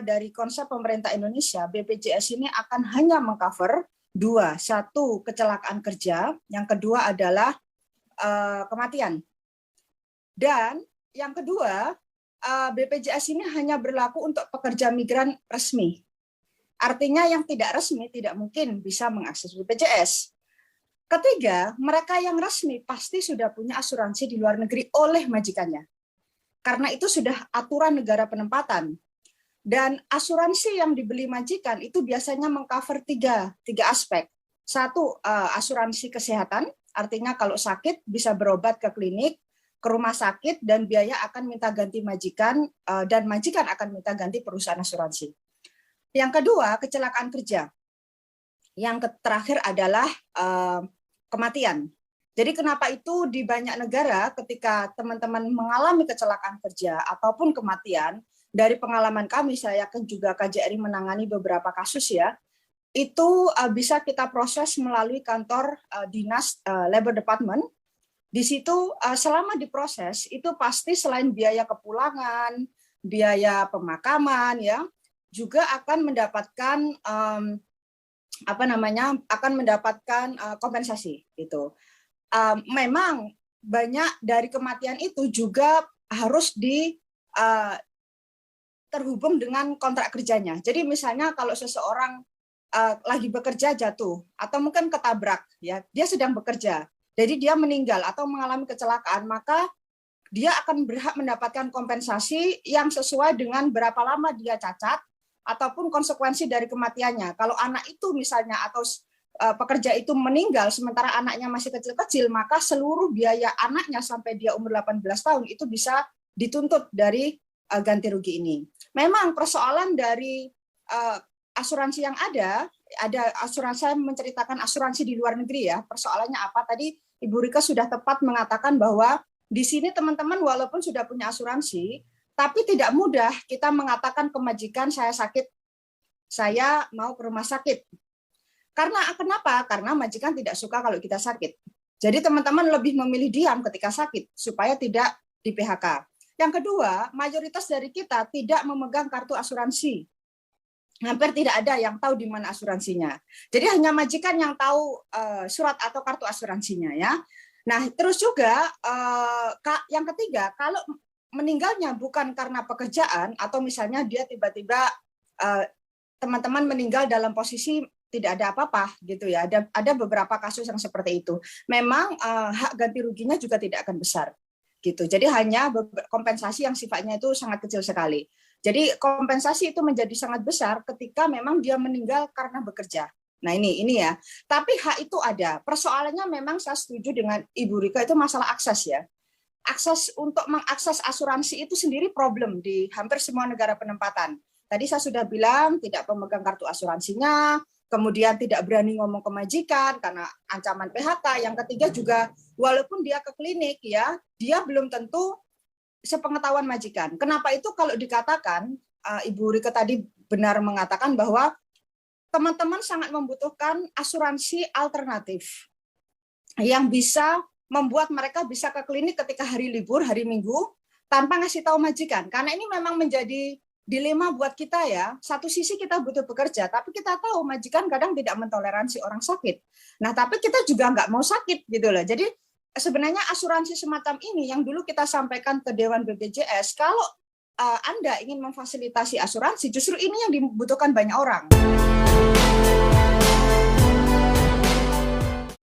dari konsep pemerintah Indonesia, BPJS ini akan hanya mengcover dua, satu kecelakaan kerja, yang kedua adalah kematian. Dan yang kedua, BPJS ini hanya berlaku untuk pekerja migran resmi. Artinya yang tidak resmi tidak mungkin bisa mengakses BPJS. Ketiga, mereka yang resmi pasti sudah punya asuransi di luar negeri oleh majikannya. Karena itu sudah aturan negara penempatan. Dan asuransi yang dibeli majikan itu biasanya mengcover tiga aspek. Satu, asuransi kesehatan, artinya kalau sakit bisa berobat ke klinik, ke rumah sakit, dan biaya akan minta ganti majikan, dan majikan akan minta ganti perusahaan asuransi. Yang kedua, kecelakaan kerja. Yang terakhir adalah kematian. Jadi kenapa itu di banyak negara ketika teman-teman mengalami kecelakaan kerja ataupun kematian, dari pengalaman kami, saya kan juga KJRI menangani beberapa kasus ya, itu bisa kita proses melalui kantor dinas Labor Department. Di situ selama diproses itu pasti selain biaya kepulangan, biaya pemakaman ya, juga akan mendapatkan kompensasi gitu. Memang banyak dari kematian itu juga harus terhubung dengan kontrak kerjanya. Jadi misalnya kalau seseorang lagi bekerja jatuh atau mungkin ketabrak ya, dia sedang bekerja. Jadi dia meninggal atau mengalami kecelakaan, maka dia akan berhak mendapatkan kompensasi yang sesuai dengan berapa lama dia cacat ataupun konsekuensi dari kematiannya. Kalau anak itu misalnya atau pekerja itu meninggal sementara anaknya masih kecil-kecil, maka seluruh biaya anaknya sampai dia umur 18 tahun itu bisa dituntut dari ganti rugi ini. Memang persoalan dari asuransi yang ada asuransi, saya menceritakan asuransi di luar negeri ya. Persoalannya apa? Tadi Ibu Rika sudah tepat mengatakan bahwa di sini teman-teman walaupun sudah punya asuransi, tapi tidak mudah kita mengatakan ke majikan saya sakit, saya mau ke rumah sakit. Karena kenapa? Karena majikan tidak suka kalau kita sakit. Jadi teman-teman lebih memilih diam ketika sakit supaya tidak di PHK. Yang kedua, mayoritas dari kita tidak memegang kartu asuransi. Hampir tidak ada yang tahu di mana asuransinya. Jadi hanya majikan yang tahu surat atau kartu asuransinya ya. Nah, terus juga yang ketiga, kalau meninggalnya bukan karena pekerjaan atau misalnya dia tiba-tiba teman-teman meninggal dalam posisi tidak ada apa-apa gitu ya. Ada beberapa kasus yang seperti itu. Memang hak ganti ruginya juga tidak akan besar gitu. Jadi hanya kompensasi yang sifatnya itu sangat kecil sekali. Jadi kompensasi itu menjadi sangat besar ketika memang dia meninggal karena bekerja. Nah ini ya. Tapi hak itu ada. Persoalannya memang saya setuju dengan Ibu Rika itu masalah akses ya. Akses untuk mengakses asuransi itu sendiri problem di hampir semua negara penempatan. Tadi saya sudah bilang tidak pemegang kartu asuransinya, kemudian tidak berani ngomong ke majikan karena ancaman PHK. Yang ketiga juga walaupun dia ke klinik ya, dia belum tentu sepengetahuan majikan. Kenapa itu kalau dikatakan, Ibu Rika tadi benar mengatakan bahwa teman-teman sangat membutuhkan asuransi alternatif yang bisa membuat mereka bisa ke klinik ketika hari libur, hari Minggu, tanpa ngasih tahu majikan. Karena ini memang menjadi dilema buat kita ya. Satu sisi kita butuh bekerja, tapi kita tahu majikan kadang tidak mentoleransi orang sakit. Nah, tapi kita juga nggak mau sakit gitu loh. Jadi sebenarnya asuransi semacam ini yang dulu kita sampaikan ke Dewan BPJS, kalau Anda ingin memfasilitasi asuransi, justru ini yang dibutuhkan banyak orang.